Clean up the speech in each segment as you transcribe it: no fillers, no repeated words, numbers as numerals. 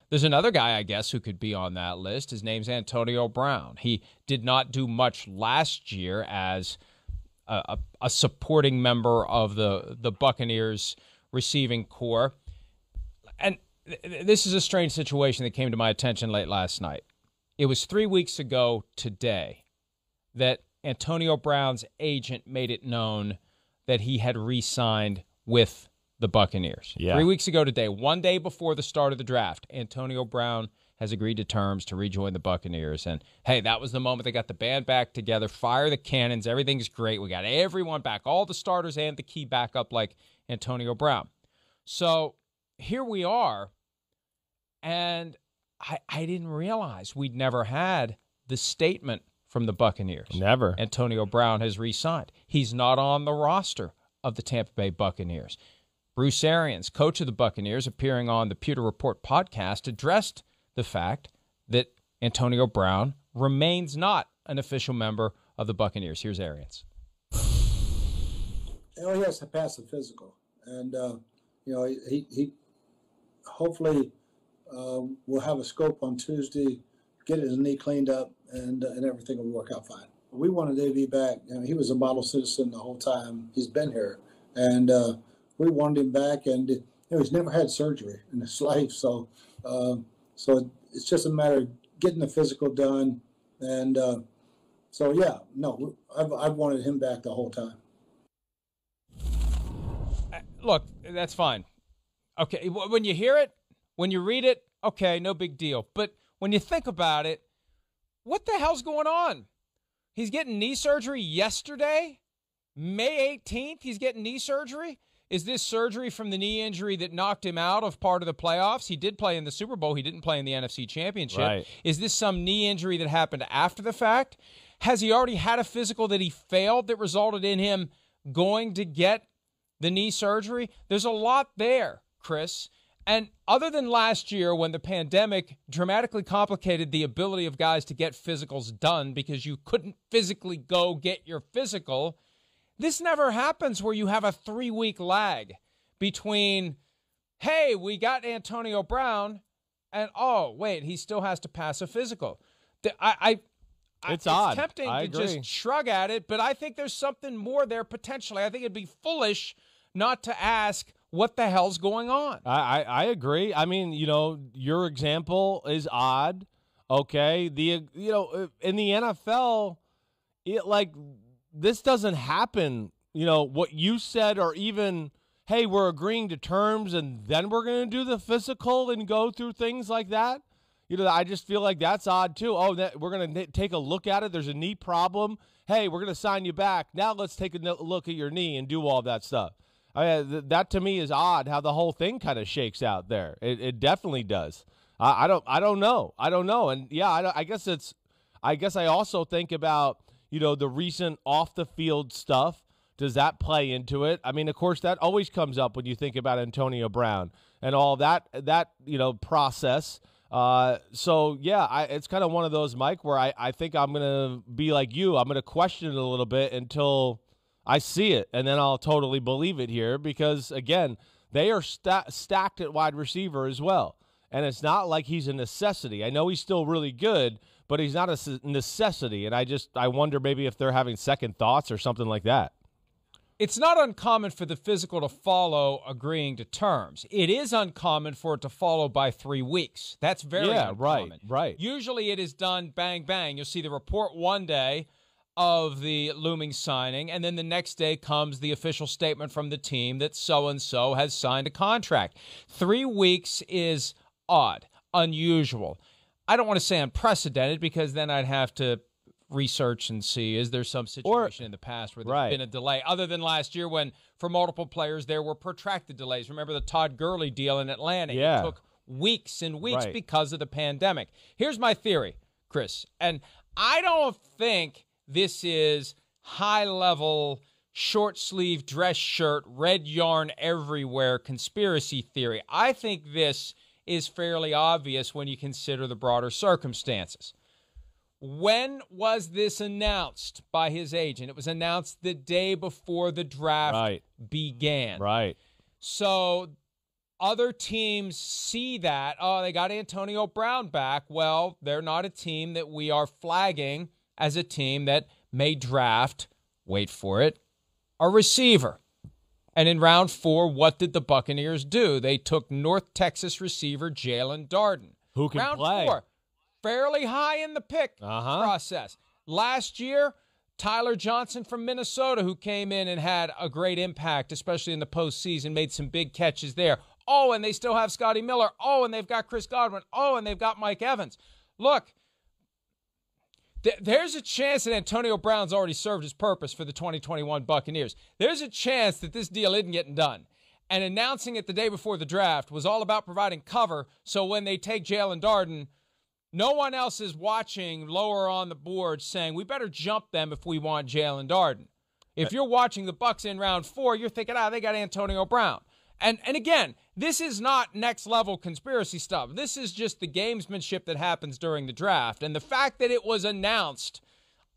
There's another guy, I guess, who could be on that list. His name's Antonio Brown. He did not do much last year as a supporting member of the Buccaneers receiving corps. And this is a strange situation that came to my attention late last night. It was 3 weeks ago today that Antonio Brown's agent made it known that he had re-signed with the Buccaneers. Yeah. 3 weeks ago today, one day before the start of the draft, Antonio Brown has agreed to terms to rejoin the Buccaneers. And, hey, that was the moment they got the band back together, fire the cannons, everything's great. We got everyone back, all the starters and the key backup like Antonio Brown. So here we are, and I didn't realize we'd never had the statement from the Buccaneers. Never. Antonio Brown has re-signed. He's not on the roster of the Tampa Bay Buccaneers. Bruce Arians, coach of the Buccaneers, appearing on the Pewter Report podcast, addressed the fact that Antonio Brown remains not an official member of the Buccaneers. Here's Arians. He has to pass the physical. And, he hopefully will have a scope on Tuesday, get his knee cleaned up, and everything will work out fine. We wanted AV back. He was a model citizen the whole time he's been here. And we wanted him back, and he's never had surgery in his life. So it's just a matter of getting the physical done. And I've wanted him back the whole time. Look, that's fine. Okay, when you hear it, when you read it, okay, no big deal. But when you think about it, what the hell's going on? He's getting knee surgery yesterday, May 18th. He's getting knee surgery. Is this surgery from the knee injury that knocked him out of part of the playoffs? He did play in the Super Bowl. He didn't play in the NFC Championship. Right. Is this some knee injury that happened after the fact? Has he already had a physical that he failed that resulted in him going to get the knee surgery? There's a lot there, Chris. And other than last year when the pandemic dramatically complicated the ability of guys to get physicals done because you couldn't physically go get your physical, this never happens where you have a 3-week lag between, hey, we got Antonio Brown, and, oh, wait, he still has to pass a physical. It's odd. It's tempting I to agree. just shrug at it, but I think there's something more there potentially. I think it'd be foolish not to ask what the hell's going on. I agree. I mean, your example is odd. Okay. In the NFL, this doesn't happen, what you said, or even, hey, we're agreeing to terms and then we're going to do the physical and go through things like that. I just feel like that's odd too. Oh, we're going to take a look at it. There's a knee problem. Hey, we're going to sign you back. Now let's take a look at your knee and do all that stuff. That to me is odd how the whole thing kind of shakes out there. It definitely does. I don't know. And yeah, I guess I also think about, the recent off the field stuff. Does that play into it? I mean, of course, that always comes up when you think about Antonio Brown and all that process. So yeah, it's kind of one of those, Mike, where I think I'm going to be like you. I'm going to question it a little bit until I see it, and then I'll totally believe it here because, again, they are stacked at wide receiver as well. And it's not like he's a necessity. I know he's still really good, but he's not a necessity. And I wonder maybe if they're having second thoughts or something like that. It's not uncommon for the physical to follow agreeing to terms. It is uncommon for it to follow by 3 weeks. That's very uncommon. Right. Usually it is done bang, bang. You'll see the report one day of the looming signing, and then the next day comes the official statement from the team that so-and-so has signed a contract. 3 weeks is odd, unusual. I don't want to say unprecedented because then I'd have to research and see, is there some situation in the past where there's been a delay, other than last year when, for multiple players, there were protracted delays. Remember the Todd Gurley deal in Atlanta? Yeah. It took weeks and weeks because of the pandemic. Here's my theory, Chris, and I don't think this is high-level, short-sleeve dress shirt, red yarn everywhere conspiracy theory. I think this is fairly obvious when you consider the broader circumstances. When was this announced by his agent? It was announced the day before the draft began. Right. So other teams see that, oh, they got Antonio Brown back. Well, they're not a team that we are flagging as a team that may draft, wait for it, a receiver. And in round 4, what did the Buccaneers do? They took North Texas receiver Jalen Darden. Who can round play? 4, fairly high in the pick process. Last year, Tyler Johnson from Minnesota, who came in and had a great impact, especially in the postseason, made some big catches there. Oh, and they still have Scotty Miller. Oh, and they've got Chris Godwin. Oh, and they've got Mike Evans. Look, there's a chance that Antonio Brown's already served his purpose for the 2021 Buccaneers. There's a chance that this deal isn't getting done. And announcing it the day before the draft was all about providing cover, so when they take Jalen Darden, no one else is watching lower on the board saying, we better jump them if we want Jalen Darden. If you're watching the Bucs in round 4, you're thinking, they got Antonio Brown. And again, this is not next-level conspiracy stuff. This is just the gamesmanship that happens during the draft. And the fact that it was announced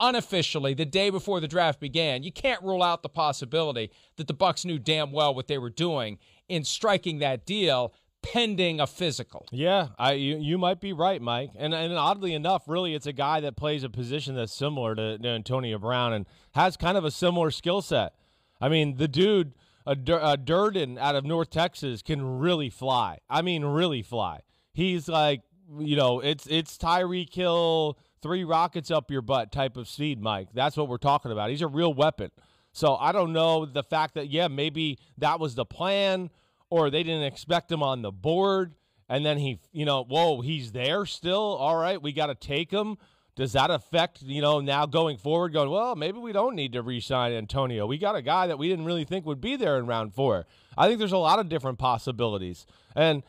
unofficially the day before the draft began, you can't rule out the possibility that the Bucs knew damn well what they were doing in striking that deal pending a physical. Yeah, you might be right, Mike. And oddly enough, really, it's a guy that plays a position that's similar to Antonio Brown and has kind of a similar skill set. I mean, the dude, Durden out of North Texas, can really fly. I mean, really fly. He's like, it's Tyreek Hill, 3 rockets up your butt type of speed, Mike. That's what we're talking about. He's a real weapon. So I don't know the fact that, maybe that was the plan, or they didn't expect him on the board, and then he's there still. All right, we got to take him. Does that affect, now going forward, going, well, maybe we don't need to re-sign Antonio. We got a guy that we didn't really think would be there in round 4. I think there's a lot of different possibilities. And,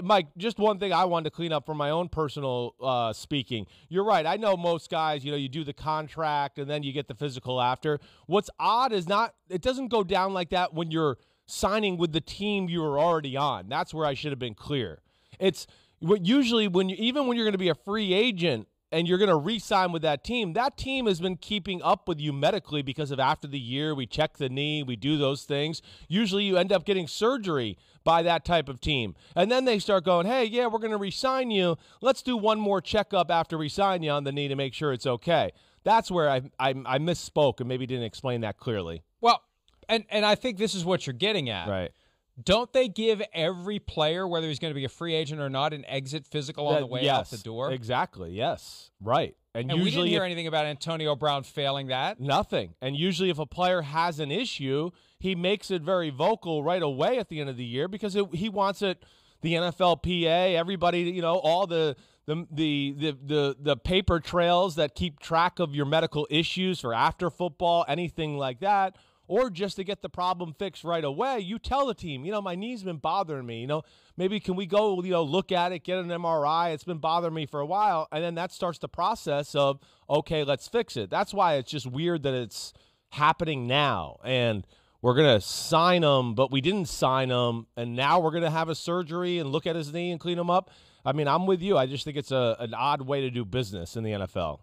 Mike, just one thing I wanted to clean up from my own personal speaking. You're right. I know most guys, you do the contract and then you get the physical after. What's odd is it doesn't go down like that when you're signing with the team you were already on. That's where I should have been clear. It's usually even when you're going to be a free agent and you're going to re-sign with that team has been keeping up with you medically because of after the year, we check the knee, we do those things. Usually you end up getting surgery by that type of team. And then they start going, hey, yeah, we're going to re-sign you. Let's do one more checkup after re-sign you on the knee to make sure it's okay. That's where I misspoke and maybe didn't explain that clearly. Well, and I think this is what you're getting at. Right. Don't they give every player, whether he's going to be a free agent or not, an exit physical on the way out the door? Exactly, yes. Right. And usually we didn't hear anything about Antonio Brown failing that. Nothing. And usually if a player has an issue, he makes it very vocal right away at the end of the year because he wants it, the NFLPA, everybody, all the paper trails that keep track of your medical issues for after football, anything like that. Or just to get the problem fixed right away, you tell the team, my knee's been bothering me. Maybe can we go, look at it, get an MRI. It's been bothering me for a while. And then that starts the process of, okay, let's fix it. That's why it's just weird that it's happening now. And we're going to sign him, but we didn't sign him. And now we're going to have a surgery and look at his knee and clean him up. I mean, I'm with you. I just think it's an odd way to do business in the NFL.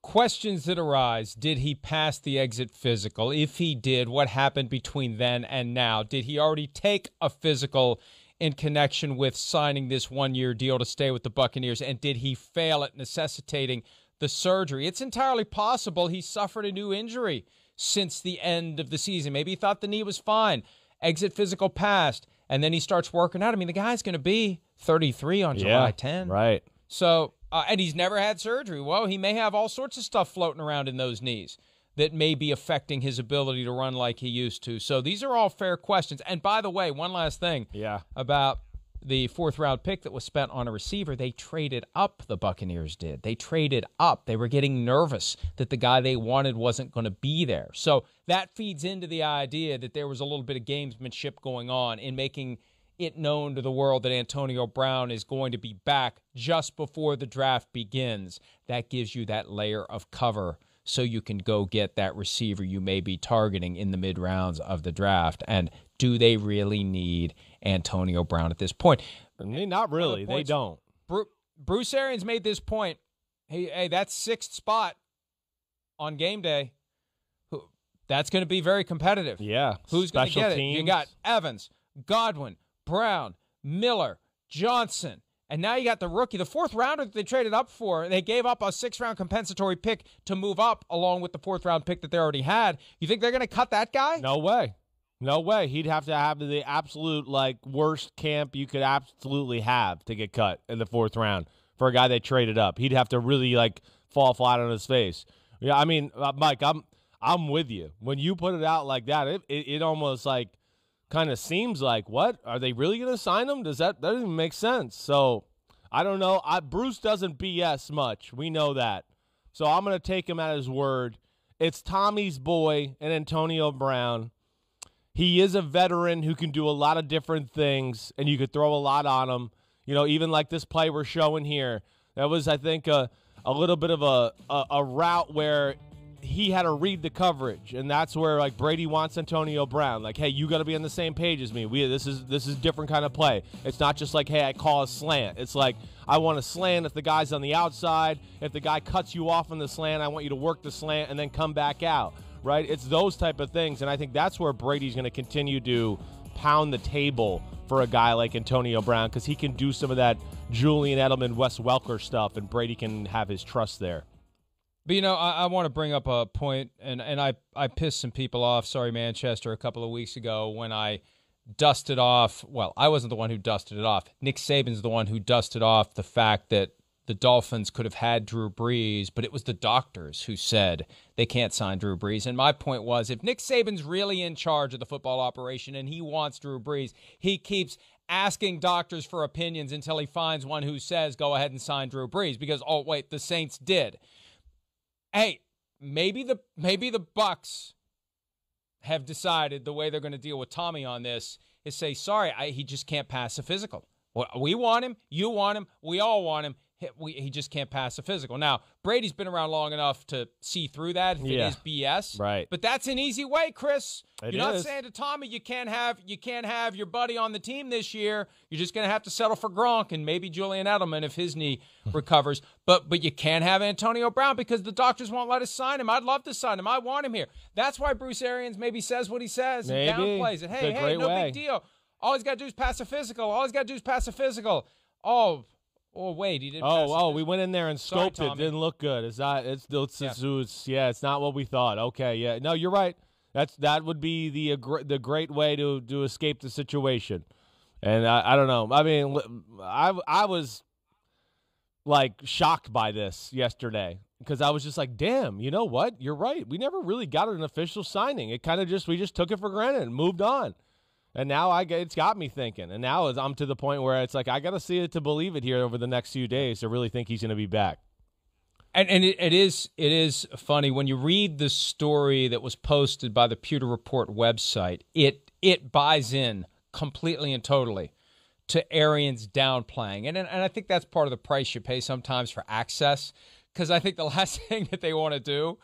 Questions that arise. Did he pass the exit physical? If he did, what happened between then and now? Did he already take a physical in connection with signing this one-year deal to stay with the Buccaneers? And did he fail at necessitating the surgery? It's entirely possible he suffered a new injury since the end of the season. Maybe he thought the knee was fine. Exit physical passed, and then he starts working out. I mean, the guy's going to be 33 on July 10. Right. So, and he's never had surgery. Well, he may have all sorts of stuff floating around in those knees that may be affecting his ability to run like he used to. So these are all fair questions. And by the way, one last thing about the 4th-round pick that was spent on a receiver. They traded up, the Buccaneers did. They traded up. They were getting nervous that the guy they wanted wasn't going to be there. So that feeds into the idea that there was a little bit of gamesmanship going on in making it known to the world that Antonio Brown is going to be back just before the draft begins. That gives you that layer of cover so you can go get that receiver you may be targeting in the mid-rounds of the draft. And do they really need Antonio Brown at this point? Not really. They don't. Bruce Arians made this point. Hey, that's 6th spot on game day. That's going to be very competitive. Yeah. Who's going to get teams. it? You got Evans, Godwin, Brown, Miller, Johnson, and now you got the rookie, the fourth rounder that they traded up for. They gave up a 6th-round compensatory pick to move up along with the 4th-round pick that they already had. You think they're going to cut that guy? No way. No way. He'd have to have the absolute, worst camp you could absolutely have to get cut in the 4th round for a guy they traded up. He'd have to really, fall flat on his face. Yeah, I mean, Mike, I'm with you. When you put it out like that, it almost, kind of seems like, what? Are they really going to sign him? That doesn't even make sense. So, I don't know. Bruce doesn't BS much. We know that. So, I'm going to take him at his word. It's Tommy's boy and Antonio Brown. He is a veteran who can do a lot of different things, and you could throw a lot on him. Even like this play we're showing here. That was, I think, a little bit of a route where he had to read the coverage, and that's where Brady wants Antonio Brown. Hey, you got to be on the same page as me. This is a different kind of play. It's not just hey, I call a slant. It's I want a slant if the guy's on the outside. If the guy cuts you off on the slant, I want you to work the slant and then come back out. Right? It's those type of things, and I think that's where Brady's going to continue to pound the table for a guy like Antonio Brown, because he can do some of that Julian Edelman, Wes Welker stuff, and Brady can have his trust there. But, I want to bring up a point, and I pissed some people off, sorry, Manchester, a couple of weeks ago when I dusted off, well, I wasn't the one who dusted it off. Nick Saban's the one who dusted off the fact that the Dolphins could have had Drew Brees, but it was the doctors who said they can't sign Drew Brees. And my point was, if Nick Saban's really in charge of the football operation and he wants Drew Brees, he keeps asking doctors for opinions until he finds one who says, go ahead and sign Drew Brees, because, oh, wait, the Saints did. Hey, maybe the Bucs have decided the way they're going to deal with Tommy on this is say, sorry, he just can't pass a physical. We want him, you want him, we all want him. He just can't pass a physical. Now, Brady's been around long enough to see through that if it is BS. Right. But that's an easy way, Chris. You're not saying to Tommy you can't have your buddy on the team this year. You're just going to have to settle for Gronk and maybe Julian Edelman if his knee recovers. But you can't have Antonio Brown because the doctors won't let us sign him. I'd love to sign him. I want him here. That's why Bruce Arians maybe says what he says and downplays it. Hey, no big deal. All he's got to do is pass a physical. Oh, wait, he didn't pass we went in there and scoped it. Didn't look good. It's not what we thought. Okay, yeah. No, you're right. That would be the great way to escape the situation. And I don't know. I mean, I was shocked by this yesterday because I was just damn, you know what? You're right. We never really got an official signing. It kind of we just took it for granted and moved on. And now it's got me thinking. And now I'm to the point where it's I got to see it to believe it here over the next few days to really think he's going to be back. And it is funny when you read the story that was posted by the Pewter Report website. It buys in completely and totally to Arians downplaying, and I think that's part of the price you pay sometimes for access. Because I think the last thing that they want to do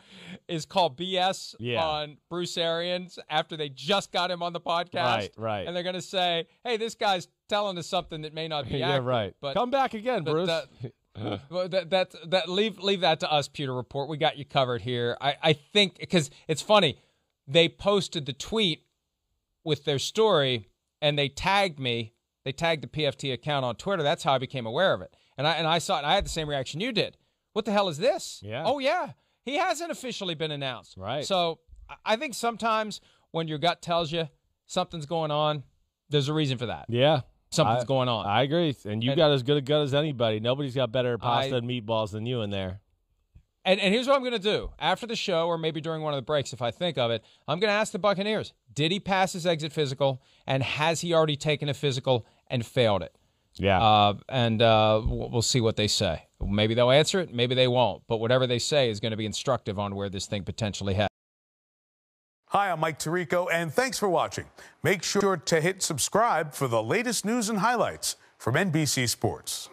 is call BS on Bruce Arians after they just got him on the podcast. Right. And they're going to say, hey, this guy's telling us something that may not be accurate. Yeah, right. But, come back again, Bruce. Leave that to us, Pewter Report. We got you covered here. I think, because it's funny, they posted the tweet with their story, and they tagged me. They tagged the PFT account on Twitter. That's how I became aware of it. And I saw it, and I had the same reaction you did. What the hell is this? Yeah. Oh, yeah. He hasn't officially been announced. Right. So I think sometimes when your gut tells you something's going on, there's a reason for that. Yeah. Something's going on. I agree. And you got as good a gut as anybody. Nobody's got better pasta and meatballs than you in there. And here's what I'm going to do. After the show, or maybe during one of the breaks, if I think of it, I'm going to ask the Buccaneers, did he pass his exit physical, and has he already taken a physical and failed it? Yeah. We'll see what they say. Maybe they'll answer it, maybe they won't. But whatever they say is going to be instructive on where this thing potentially heads. Hi, I'm Mike Tirico, and thanks for watching. Make sure to hit subscribe for the latest news and highlights from NBC Sports.